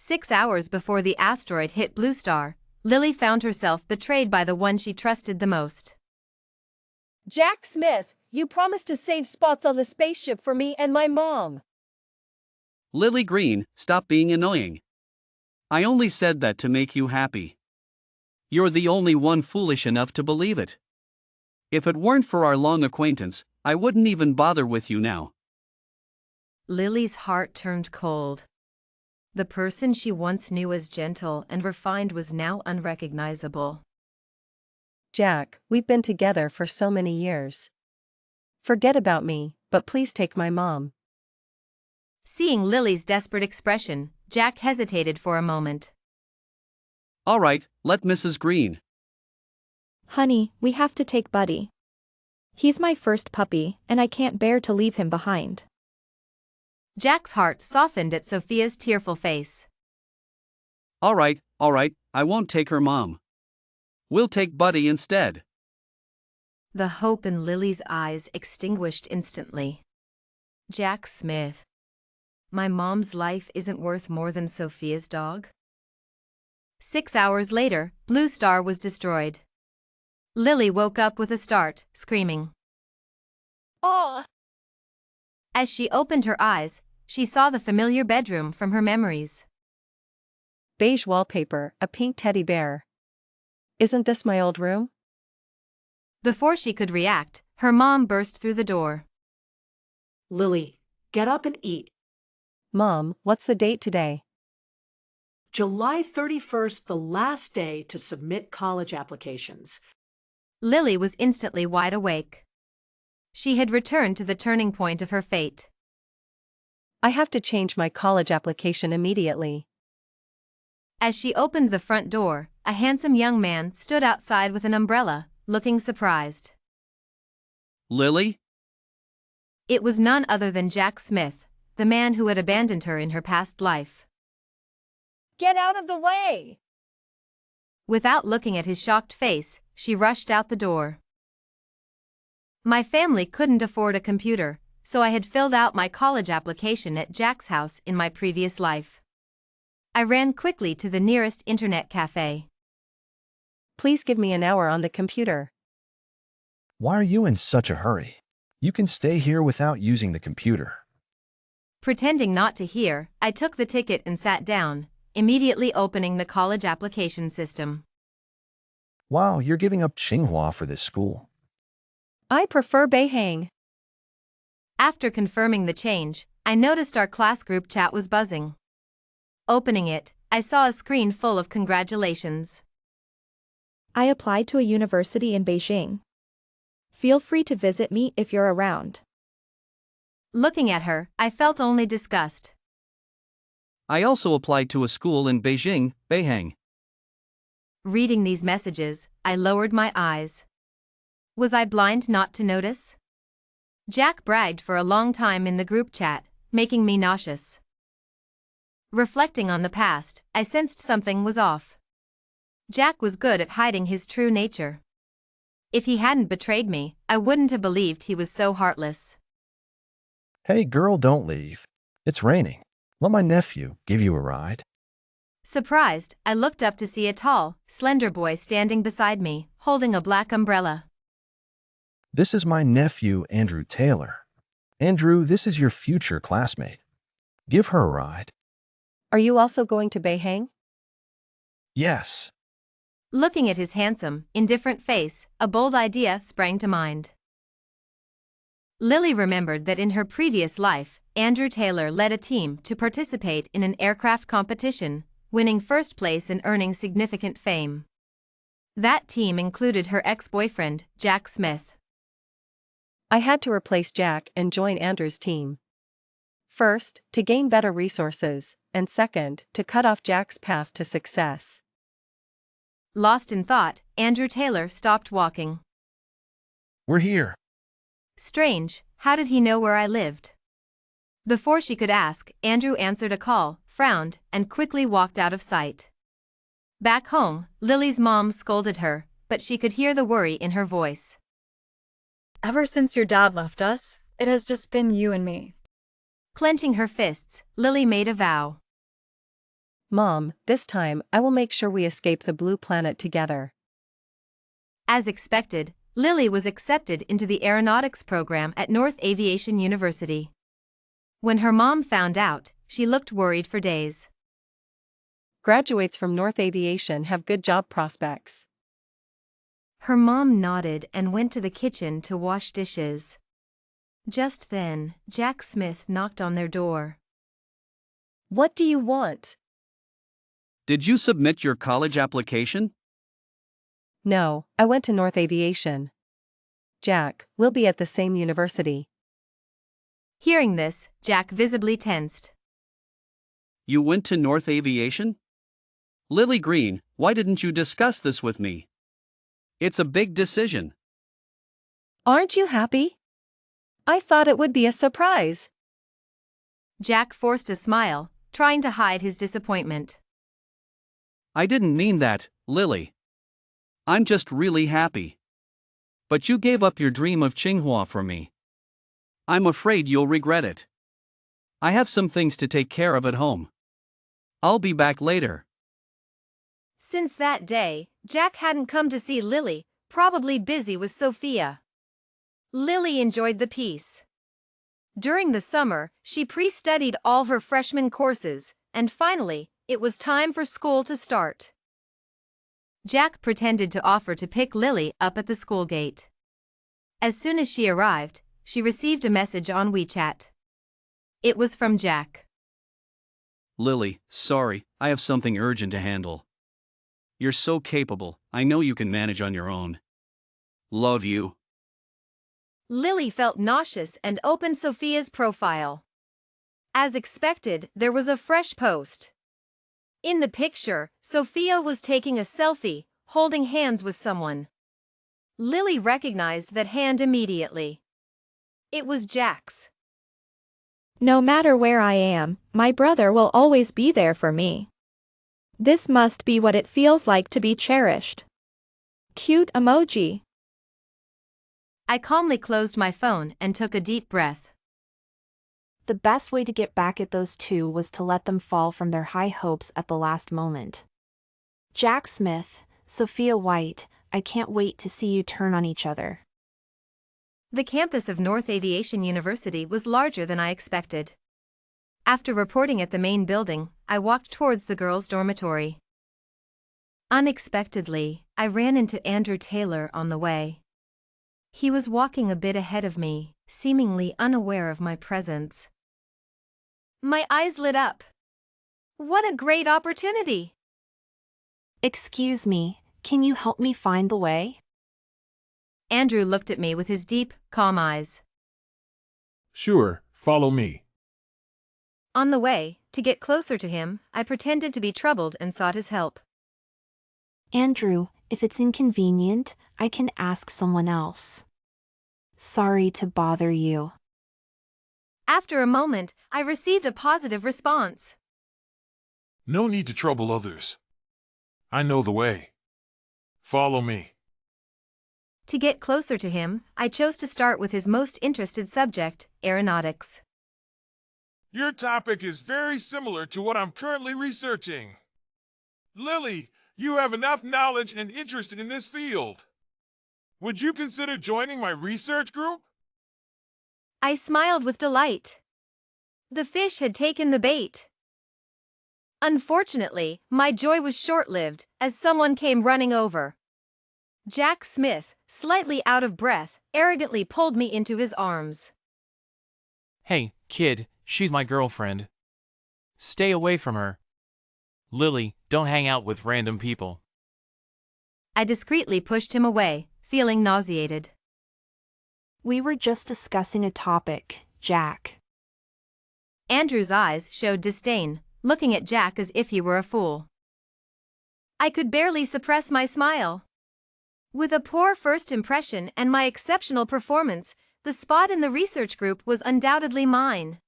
6 hours before the asteroid hit Blue Star, Lily found herself betrayed by the one she trusted the most. Jack Smith, you promised to save spots on the spaceship for me and my mom. Lily Green, stop being annoying. I only said that to make you happy. You're the only one foolish enough to believe it. If it weren't for our long acquaintance, I wouldn't even bother with you now. Lily's heart turned cold. The person she once knew as gentle and refined was now unrecognizable. Jack, we've been together for so many years. Forget about me, but please take my mom. Seeing Lily's desperate expression, Jack hesitated for a moment. All right, let Mrs. Green. Honey, we have to take Buddy. He's my first puppy, and I can't bear to leave him behind. Jack's heart softened at Sophia's tearful face. All right, I won't take her mom. We'll take Buddy instead. The hope in Lily's eyes extinguished instantly. Jack Smith. My mom's life isn't worth more than Sophia's dog? 6 hours later, Blue Star was destroyed. Lily woke up with a start, screaming. Ah! As she opened her eyes, she saw the familiar bedroom from her memories. Beige wallpaper, a pink teddy bear. Isn't this my old room? Before she could react, her mom burst through the door. Lily, get up and eat. Mom, what's the date today? July 31st, the last day to submit college applications. Lily was instantly wide awake. She had returned to the turning point of her fate. I have to change my college application immediately. As she opened the front door, a handsome young man stood outside with an umbrella, looking surprised. Lily? It was none other than Jack Smith, the man who had abandoned her in her past life. Get out of the way! Without looking at his shocked face, she rushed out the door. My family couldn't afford a computer, so I had filled out my college application at Jack's house in my previous life. I ran quickly to the nearest internet cafe. Please give me an hour on the computer. Why are you in such a hurry? You can stay here without using the computer. Pretending not to hear, I took the ticket and sat down, immediately opening the college application system. Wow, you're giving up Tsinghua for this school. I prefer Beihang. After confirming the change, I noticed our class group chat was buzzing. Opening it, I saw a screen full of congratulations. I applied to a university in Beijing. Feel free to visit me if you're around. Looking at her, I felt only disgust. I also applied to a school in Beijing, Beihang. Reading these messages, I lowered my eyes. Was I blind not to notice? Jack bragged for a long time in the group chat, making me nauseous. Reflecting on the past, I sensed something was off. Jack was good at hiding his true nature. If he hadn't betrayed me, I wouldn't have believed he was so heartless. Hey girl, don't leave. It's raining. Let my nephew give you a ride. Surprised, I looked up to see a tall, slender boy standing beside me, holding a black umbrella. This is my nephew, Andrew Taylor. Andrew, this is your future classmate. Give her a ride. Are you also going to Beihang? Yes. Looking at his handsome, indifferent face, a bold idea sprang to mind. Lily remembered that in her previous life, Andrew Taylor led a team to participate in an aircraft competition, winning first place and earning significant fame. That team included her ex-boyfriend, Jack Smith. I had to replace Jack and join Andrew's team. First, to gain better resources, and second, to cut off Jack's path to success. Lost in thought, Andrew Taylor stopped walking. We're here. Strange, how did he know where I lived? Before she could ask, Andrew answered a call, frowned, and quickly walked out of sight. Back home, Lily's mom scolded her, but she could hear the worry in her voice. Ever since your dad left us, it has just been you and me. Clenching her fists, Lily made a vow. Mom, this time I will make sure we escape the blue planet together. As expected, Lily was accepted into the aeronautics program at North Aviation University. When her mom found out, she looked worried for days. Graduates from North Aviation have good job prospects. Her mom nodded and went to the kitchen to wash dishes. Just then, Jack Smith knocked on their door. What do you want? Did you submit your college application? No, I went to North Aviation. Jack, we'll be at the same university. Hearing this, Jack visibly tensed. You went to North Aviation? Lily Green, why didn't you discuss this with me? It's a big decision. Aren't you happy? I thought it would be a surprise. Jack forced a smile, trying to hide his disappointment. I didn't mean that, Lily. I'm just really happy. But you gave up your dream of Tsinghua for me. I'm afraid you'll regret it. I have some things to take care of at home. I'll be back later. Since that day, Jack hadn't come to see Lily, probably busy with Sophia. Lily enjoyed the peace. During the summer, she pre-studied all her freshman courses, and finally, it was time for school to start. Jack pretended to offer to pick Lily up at the school gate. As soon as she arrived, she received a message on WeChat. It was from Jack. Lily, sorry, I have something urgent to handle. You're so capable, I know you can manage on your own. Love you. Lily felt nauseous and opened Sophia's profile. As expected, there was a fresh post. In the picture, Sophia was taking a selfie, holding hands with someone. Lily recognized that hand immediately. It was Jack's. No matter where I am, my brother will always be there for me. This must be what it feels like to be cherished. Cute emoji. I calmly closed my phone and took a deep breath. The best way to get back at those two was to let them fall from their high hopes at the last moment. Jack Smith, Sophia White, I can't wait to see you turn on each other. The campus of North Aviation University was larger than I expected. After reporting at the main building, I walked towards the girls' dormitory. Unexpectedly, I ran into Andrew Taylor on the way. He was walking a bit ahead of me, seemingly unaware of my presence. My eyes lit up. What a great opportunity! Excuse me, can you help me find the way? Andrew looked at me with his deep, calm eyes. Sure, follow me. On the way, to get closer to him, I pretended to be troubled and sought his help. Andrew, if it's inconvenient, I can ask someone else. Sorry to bother you. After a moment, I received a positive response. No need to trouble others. I know the way. Follow me. To get closer to him, I chose to start with his most interested subject, aeronautics. Your topic is very similar to what I'm currently researching. Lily, you have enough knowledge and interest in this field. Would you consider joining my research group? I smiled with delight. The fish had taken the bait. Unfortunately, my joy was short-lived, as someone came running over. Jack Smith, slightly out of breath, arrogantly pulled me into his arms. Hey, kid, she's my girlfriend. Stay away from her. Lily, don't hang out with random people. I discreetly pushed him away, feeling nauseated. We were just discussing a topic, Jack. Andrew's eyes showed disdain, looking at Jack as if he were a fool. I could barely suppress my smile. With a poor first impression and my exceptional performance, the spot in the research group was undoubtedly mine.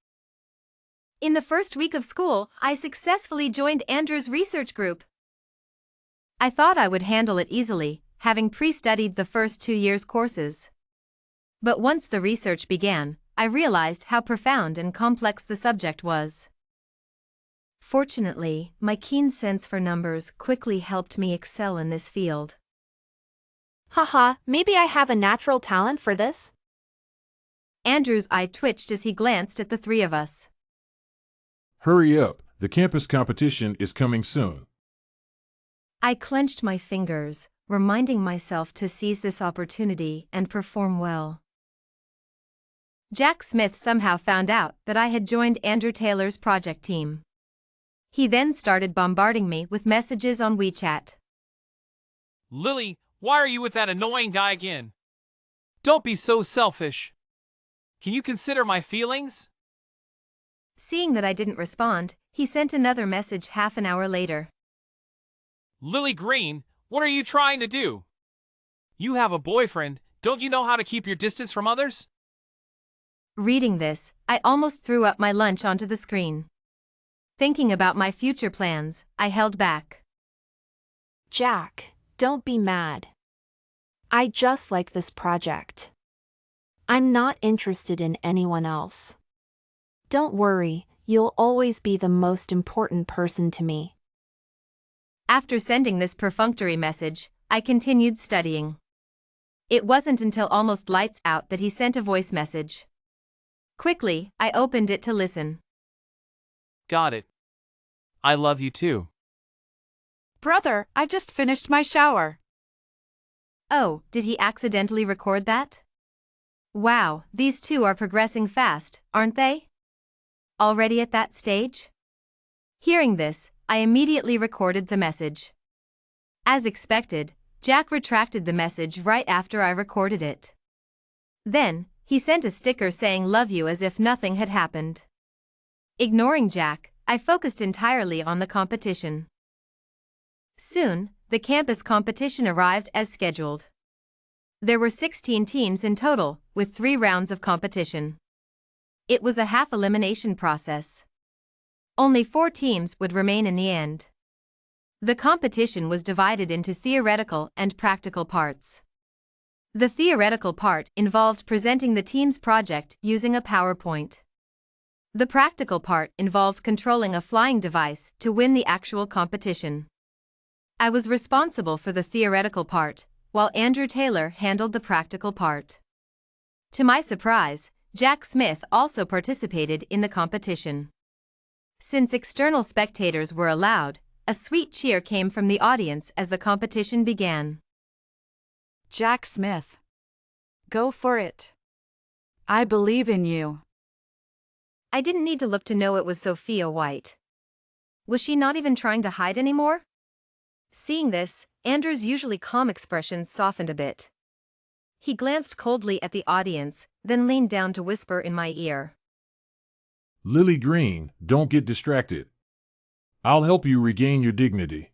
In the first week of school, I successfully joined Andrew's research group. I thought I would handle it easily, having pre-studied the first 2 years' courses. But once the research began, I realized how profound and complex the subject was. Fortunately, my keen sense for numbers quickly helped me excel in this field. Haha, maybe I have a natural talent for this? Andrew's eye twitched as he glanced at the three of us. Hurry up, the campus competition is coming soon. I clenched my fingers, reminding myself to seize this opportunity and perform well. Jack Smith somehow found out that I had joined Andrew Taylor's project team. He then started bombarding me with messages on WeChat. Lily, why are you with that annoying guy again? Don't be so selfish. Can you consider my feelings? Seeing that I didn't respond, he sent another message half an hour later. Lily Green, what are you trying to do? You have a boyfriend, don't you know how to keep your distance from others? Reading this, I almost threw up my lunch onto the screen. Thinking about my future plans, I held back. Jack, don't be mad. I just like this project. I'm not interested in anyone else. Don't worry, you'll always be the most important person to me. After sending this perfunctory message, I continued studying. It wasn't until almost lights out that he sent a voice message. Quickly, I opened it to listen. Got it. I love you too. Brother, I just finished my shower. Oh, did he accidentally record that? Wow, these two are progressing fast, aren't they? Already at that stage? Hearing this, I immediately recorded the message. As expected, Jack retracted the message right after I recorded it. Then, he sent a sticker saying love you as if nothing had happened. Ignoring Jack, I focused entirely on the competition. Soon, the campus competition arrived as scheduled. There were 16 teams in total, with 3 rounds of competition. It was a half-elimination process. Only 4 teams would remain in the end. The competition was divided into theoretical and practical parts. The theoretical part involved presenting the team's project using a PowerPoint. The practical part involved controlling a flying device to win the actual competition. I was responsible for the theoretical part, while Andrew Taylor handled the practical part. To my surprise, Jack Smith also participated in the competition. Since external spectators were allowed, a sweet cheer came from the audience as the competition began. Jack Smith. Go for it. I believe in you. I didn't need to look to know it was Sophia White. Was she not even trying to hide anymore? Seeing this, Andrew's usually calm expression softened a bit. He glanced coldly at the audience, then leaned down to whisper in my ear. Lily Green, don't get distracted. I'll help you regain your dignity.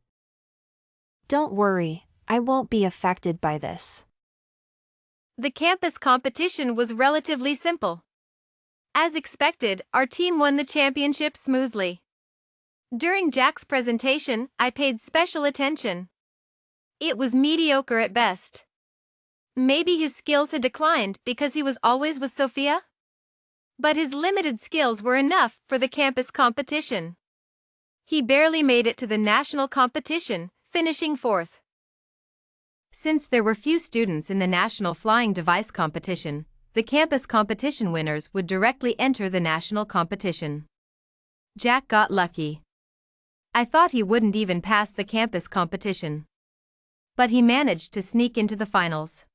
Don't worry, I won't be affected by this. The campus competition was relatively simple. As expected, our team won the championship smoothly. During Jack's presentation, I paid special attention. It was mediocre at best. Maybe his skills had declined because he was always with Sophia? But his limited skills were enough for the campus competition. He barely made it to the national competition, finishing 4th. Since there were few students in the national flying device competition, the campus competition winners would directly enter the national competition. Jack got lucky. I thought he wouldn't even pass the campus competition. But he managed to sneak into the finals.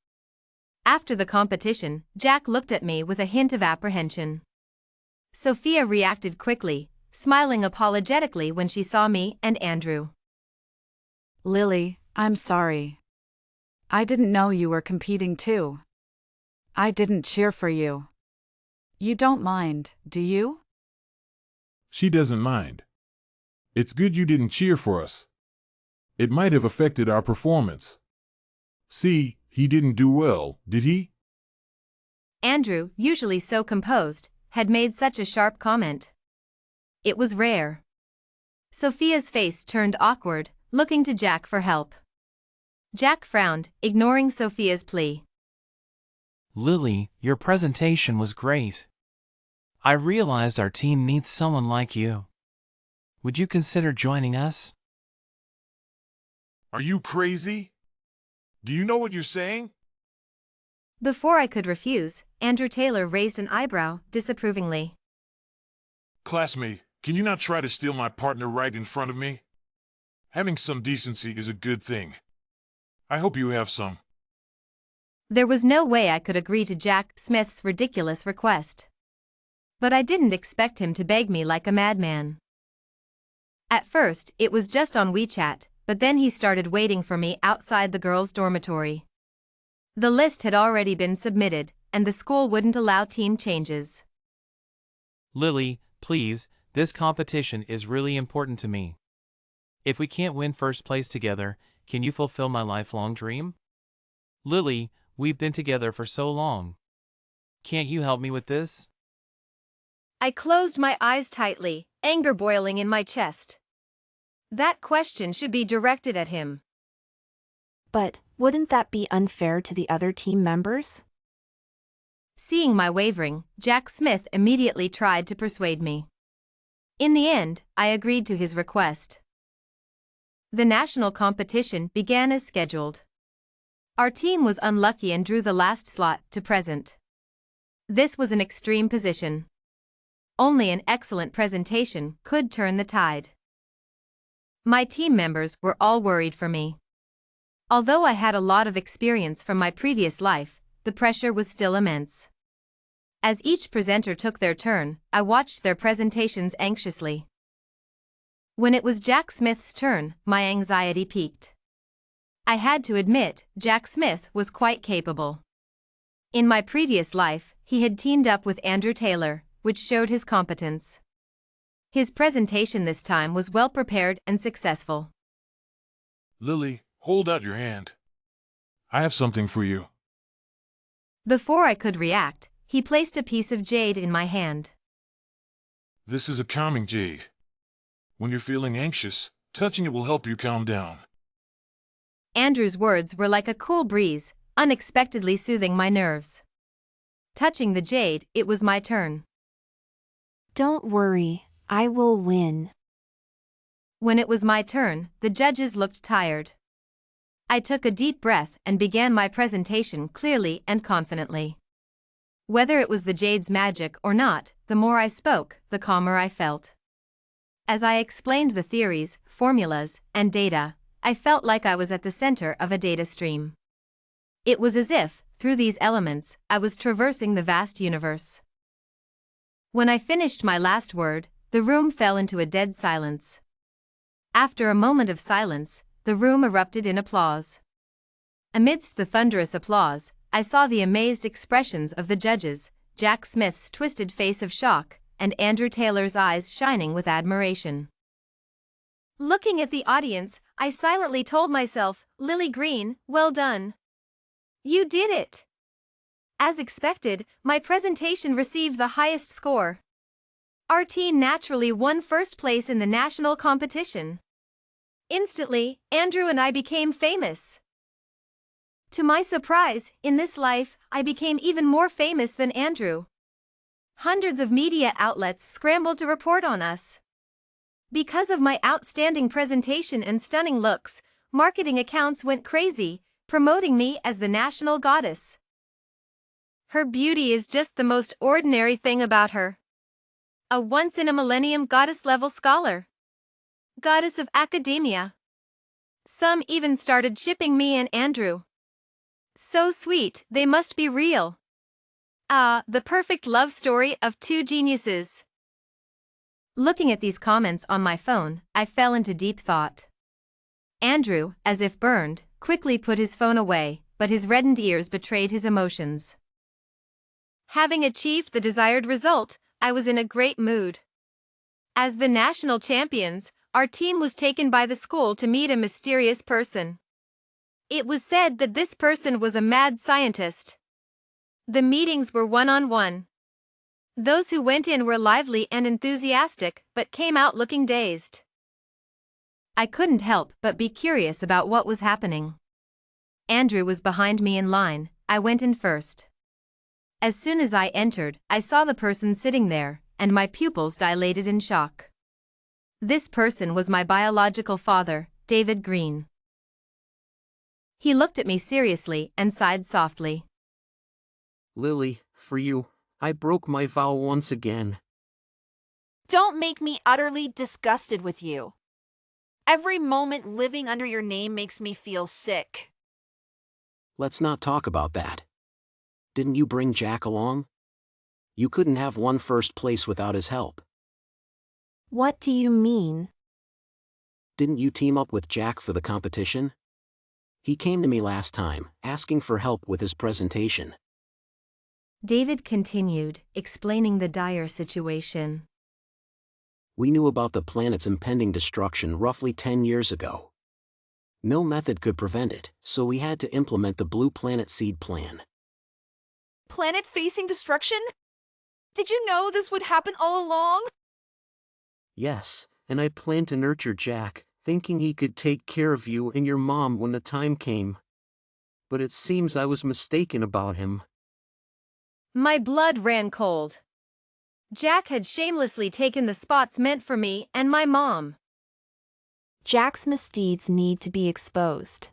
After the competition, Jack looked at me with a hint of apprehension. Sophia reacted quickly, smiling apologetically when she saw me and Andrew. Lily, I'm sorry. I didn't know you were competing too. I didn't cheer for you. You don't mind, do you? She doesn't mind. It's good you didn't cheer for us. It might have affected our performance. See, he didn't do well, did he? Andrew, usually so composed, had made such a sharp comment. It was rare. Sophia's face turned awkward, looking to Jack for help. Jack frowned, ignoring Sophia's plea. Lily, your presentation was great. I realized our team needs someone like you. Would you consider joining us? Are you crazy? Do you know what you're saying? Before I could refuse, Andrew Taylor raised an eyebrow, disapprovingly. Classmate, can you not try to steal my partner right in front of me? Having some decency is a good thing. I hope you have some. There was no way I could agree to Jack Smith's ridiculous request. But I didn't expect him to beg me like a madman. At first, it was just on WeChat, but then he started waiting for me outside the girls' dormitory. The list had already been submitted, and the school wouldn't allow team changes. Lily, please, this competition is really important to me. If we can't win first place together, can you fulfill my lifelong dream? Lily, we've been together for so long. Can't you help me with this? I closed my eyes tightly, anger boiling in my chest. That question should be directed at him. But wouldn't that be unfair to the other team members? Seeing my wavering, Jack Smith immediately tried to persuade me. In the end, I agreed to his request. The national competition began as scheduled. Our team was unlucky and drew the last slot to present. This was an extreme position. Only an excellent presentation could turn the tide. My team members were all worried for me. Although I had a lot of experience from my previous life, the pressure was still immense. As each presenter took their turn, I watched their presentations anxiously. When it was Jack Smith's turn, my anxiety peaked. I had to admit, Jack Smith was quite capable. In my previous life, he had teamed up with Andrew Taylor, which showed his competence. His presentation this time was well prepared and successful. Lily, hold out your hand. I have something for you. Before I could react, he placed a piece of jade in my hand. This is a calming jade. When you're feeling anxious, touching it will help you calm down. Andrew's words were like a cool breeze, unexpectedly soothing my nerves. Touching the jade, it was my turn. Don't worry, I will win. When it was my turn, the judges looked tired. I took a deep breath and began my presentation clearly and confidently. Whether it was the jade's magic or not, the more I spoke, the calmer I felt. As I explained the theories, formulas, and data, I felt like I was at the center of a data stream. It was as if, through these elements, I was traversing the vast universe. When I finished my last word, the room fell into a dead silence. After a moment of silence, the room erupted in applause. Amidst the thunderous applause, I saw the amazed expressions of the judges, Jack Smith's twisted face of shock, and Andrew Taylor's eyes shining with admiration. Looking at the audience, I silently told myself, Lily Green, well done. You did it. As expected, my presentation received the highest score. Our team naturally won first place in the national competition. Instantly, Andrew and I became famous. To my surprise, in this life, I became even more famous than Andrew. Hundreds of media outlets scrambled to report on us. Because of my outstanding presentation and stunning looks, marketing accounts went crazy, promoting me as the national goddess. Her beauty is just the most ordinary thing about her. A once-in-a-millennium goddess-level scholar. Goddess of academia. Some even started shipping me and Andrew. So sweet, they must be real. Ah, the perfect love story of two geniuses. Looking at these comments on my phone, I fell into deep thought. Andrew, as if burned, quickly put his phone away, but his reddened ears betrayed his emotions. Having achieved the desired result, I was in a great mood. As the national champions, our team was taken by the school to meet a mysterious person. It was said that this person was a mad scientist. The meetings were one-on-one. Those who went in were lively and enthusiastic, but came out looking dazed. I couldn't help but be curious about what was happening. Andrew was behind me in line. I went in first. As soon as I entered, I saw the person sitting there, and my pupils dilated in shock. This person was my biological father, David Green. He looked at me seriously and sighed softly. Lily, for you, I broke my vow once again. Don't make me utterly disgusted with you. Every moment living under your name makes me feel sick. Let's not talk about that. Didn't you bring Jack along? You couldn't have won first place without his help. What do you mean? Didn't you team up with Jack for the competition? He came to me last time, asking for help with his presentation. David continued, explaining the dire situation. We knew about the planet's impending destruction roughly 10 years ago. No method could prevent it, so we had to implement the Blue Planet Seed Plan. Planet facing destruction? Did you know this would happen all along? Yes, and I planned to nurture Jack, thinking he could take care of you and your mom when the time came. But it seems I was mistaken about him. My blood ran cold. Jack had shamelessly taken the spots meant for me and my mom. Jack's misdeeds need to be exposed.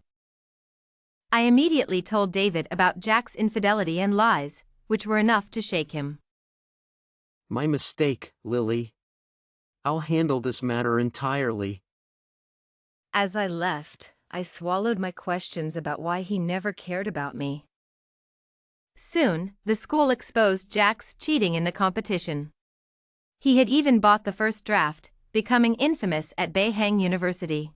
I immediately told David about Jack's infidelity and lies, which were enough to shake him. My mistake, Lily. I'll handle this matter entirely. As I left, I swallowed my questions about why he never cared about me. Soon, the school exposed Jack's cheating in the competition. He had even bought the first draft, becoming infamous at Beihang University.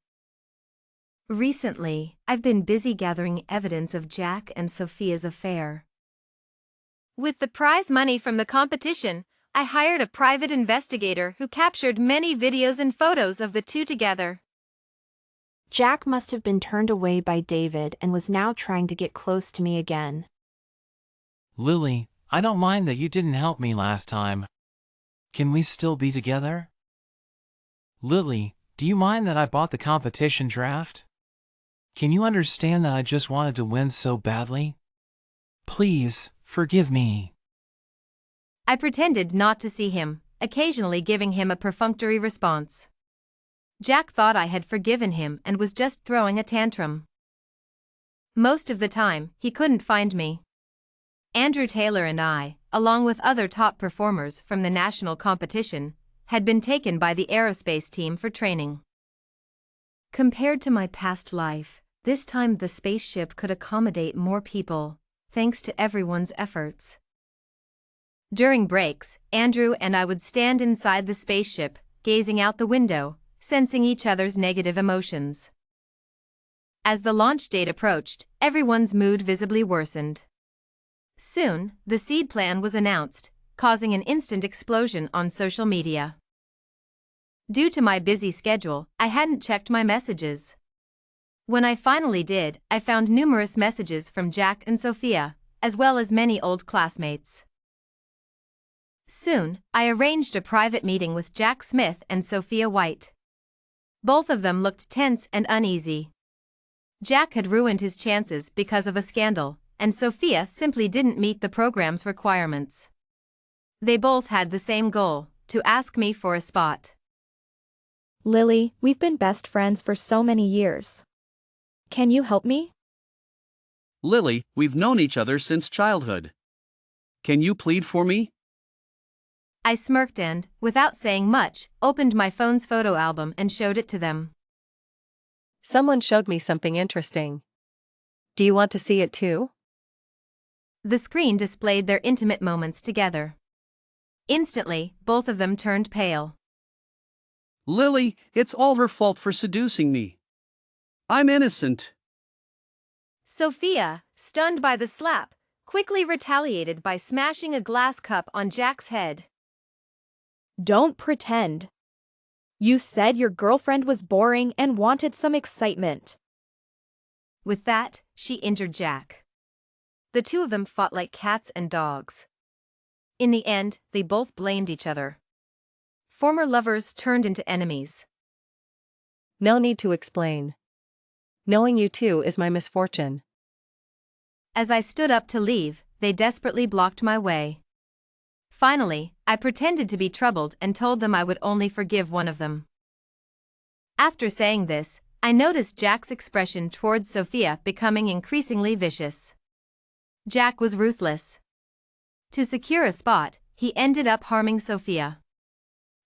Recently, I've been busy gathering evidence of Jack and Sophia's affair. With the prize money from the competition, I hired a private investigator who captured many videos and photos of the two together. Jack must have been turned away by David and was now trying to get close to me again. Lily, I don't mind that you didn't help me last time. Can we still be together? Lily, do you mind that I bought the competition draft? Can you understand that I just wanted to win so badly? Please, forgive me. I pretended not to see him, occasionally giving him a perfunctory response. Jack thought I had forgiven him and was just throwing a tantrum. Most of the time, he couldn't find me. Andrew Taylor and I, along with other top performers from the national competition, had been taken by the aerospace team for training. Compared to my past life, this time the spaceship could accommodate more people, thanks to everyone's efforts. During breaks, Andrew and I would stand inside the spaceship, gazing out the window, sensing each other's negative emotions. As the launch date approached, everyone's mood visibly worsened. Soon, the seed plan was announced, causing an instant explosion on social media. Due to my busy schedule, I hadn't checked my messages. When I finally did, I found numerous messages from Jack and Sophia, as well as many old classmates. Soon, I arranged a private meeting with Jack Smith and Sophia White. Both of them looked tense and uneasy. Jack had ruined his chances because of a scandal, and Sophia simply didn't meet the program's requirements. They both had the same goal, to ask me for a spot. Lily, we've been best friends for so many years. Can you help me? Lily, we've known each other since childhood. Can you plead for me? I smirked and, without saying much, opened my phone's photo album and showed it to them. Someone showed me something interesting. Do you want to see it too? The screen displayed their intimate moments together. Instantly, both of them turned pale. Lily, it's all her fault for seducing me. I'm innocent. Sophia, stunned by the slap, quickly retaliated by smashing a glass cup on Jack's head. Don't pretend. You said your girlfriend was boring and wanted some excitement. With that, she injured Jack. The two of them fought like cats and dogs. In the end, they both blamed each other. Former lovers turned into enemies. No need to explain. Knowing you too is my misfortune. As I stood up to leave, they desperately blocked my way. Finally, I pretended to be troubled and told them I would only forgive one of them. After saying this, I noticed Jack's expression towards Sophia becoming increasingly vicious. Jack was ruthless. To secure a spot, he ended up harming Sophia.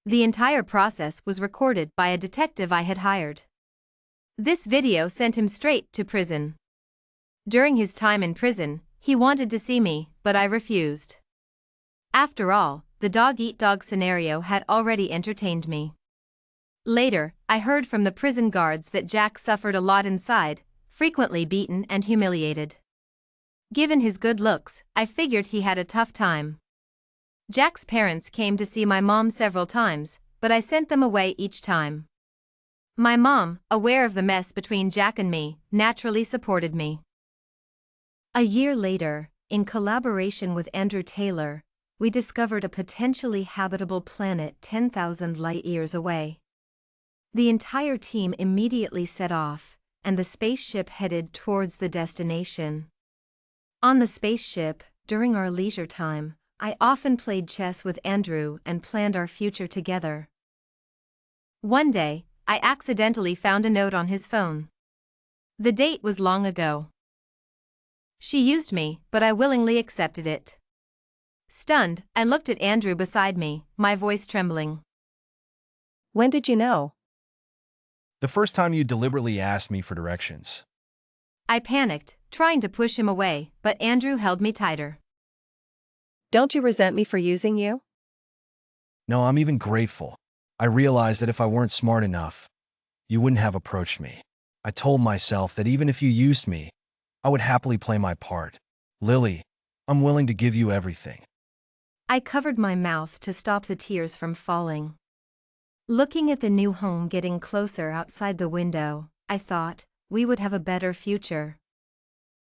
The entire process was recorded by a detective I had hired. This video sent him straight to prison. During his time in prison, he wanted to see me, but I refused. After all, the dog-eat-dog scenario had already entertained me. Later, I heard from the prison guards that Jack suffered a lot inside, frequently beaten and humiliated. Given his good looks, I figured he had a tough time. Jack's parents came to see my mom several times, but I sent them away each time. My mom, aware of the mess between Jack and me, naturally supported me. A year later, in collaboration with Andrew Taylor, we discovered a potentially habitable planet 10,000 light-years away. The entire team immediately set off, and the spaceship headed towards the destination. On the spaceship, during our leisure time, I often played chess with Andrew and planned our future together. One day, I accidentally found a note on his phone. The date was long ago. She used me, but I willingly accepted it. Stunned, I looked at Andrew beside me, my voice trembling. When did you know? The first time you deliberately asked me for directions. I panicked, trying to push him away, but Andrew held me tighter. Don't you resent me for using you? No, I'm even grateful. I realized that if I weren't smart enough, you wouldn't have approached me. I told myself that even if you used me, I would happily play my part. Lily, I'm willing to give you everything. I covered my mouth to stop the tears from falling. Looking at the new home getting closer outside the window, I thought, we would have a better future.